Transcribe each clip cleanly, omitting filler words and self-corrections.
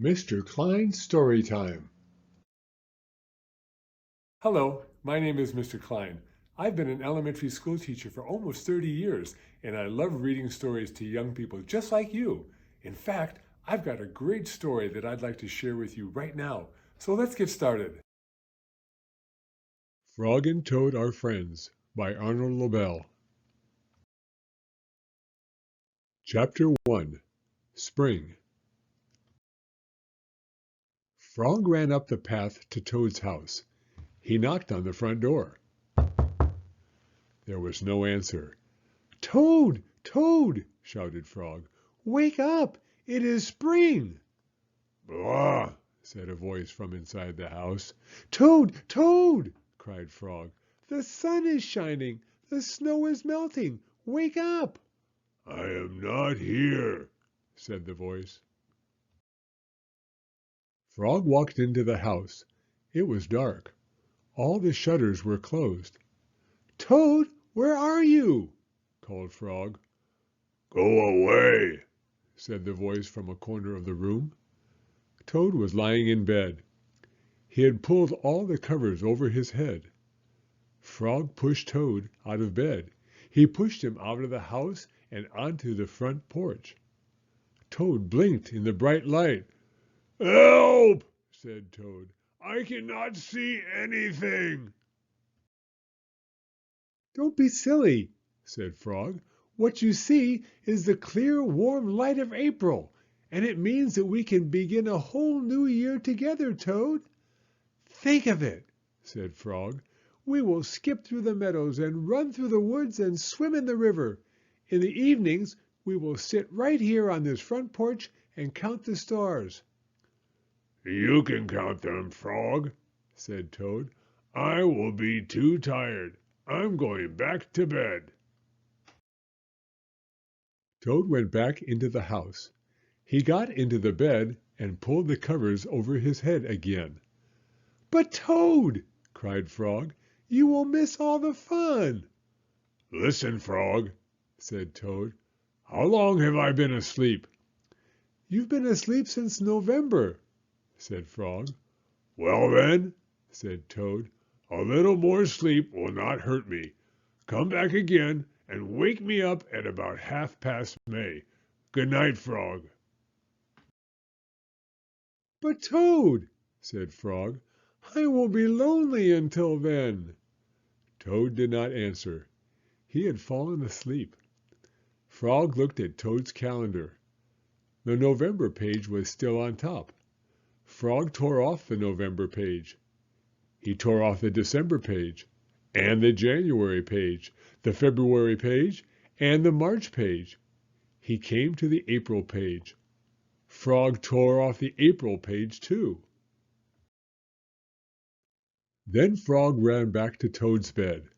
Mr. Klein's Story Time. Hello, my name is Mr. Klein. I've been an elementary school teacher for almost 30 years, and I love reading stories to young people just like you. In fact, I've got a great story that I'd like to share with you right now. So let's get started. Frog and Toad Are Friends by Arnold Lobel. Chapter 1. Spring. Frog ran up the path to Toad's house. He knocked on the front door. There was no answer. "Toad! Toad!" shouted Frog. "Wake up! It is spring!" "Blah!" said a voice from inside the house. "Toad! Toad!" cried Frog. "The sun is shining! The snow is melting! Wake up!" "I am not here," said the voice. Frog walked into the house. It was dark. All the shutters were closed. "Toad, where are you?" called Frog. "Go away," said the voice from a corner of the room. Toad was lying in bed. He had pulled all the covers over his head. Frog pushed Toad out of bed. He pushed him out of the house and onto the front porch. Toad blinked in the bright light. "Help!" said Toad. "I cannot see anything." "Don't be silly," said Frog. "What you see is the clear, warm light of April, and it means that we can begin a whole new year together, Toad." "Think of it," said Frog. "We will skip through the meadows and run through the woods and swim in the river. In the evenings we will sit right here on this front porch and count the stars." "You can count them, Frog," said Toad. "I will be too tired. I'm going back to bed." Toad went back into the house. He got into the bed and pulled the covers over his head again. "But Toad," cried Frog, "you will miss all the fun." "Listen, Frog," said Toad. "How long have I been asleep?" "You've been asleep since November," said Frog. "Well then," said Toad, "a little more sleep will not hurt me. Come back again and wake me up at about 1/2 past May. Good night, Frog." "But Toad," said Frog, "I will be lonely until then." Toad did not answer. He had fallen asleep. Frog looked at Toad's calendar. The November page was still on top. Frog tore off the November page. He tore off the December page, and the January page, the February page, and the March page. He came to the April page. Frog tore off the April page too. Then Frog ran back to Toad's bed.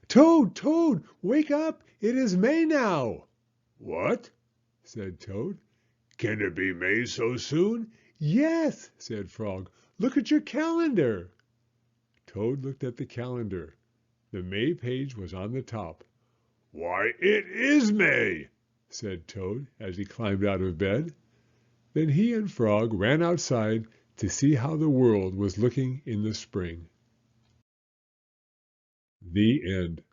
"Toad, Toad, wake up! It is May now." "What?" said Toad. "Can it be May so soon?" "Yes," said Frog. "Look at your calendar." Toad looked at the calendar. The May page was on the top. "Why, it is May!" said Toad as he climbed out of bed. Then he and Frog ran outside to see how the world was looking in the spring. The end.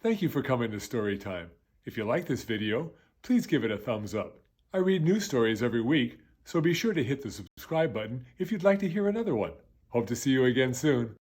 Thank you for coming to Story Time. If you like this video, please give it a thumbs up. I read new stories every week, so be sure to hit the subscribe button if you'd like to hear another one. Hope to see you again soon.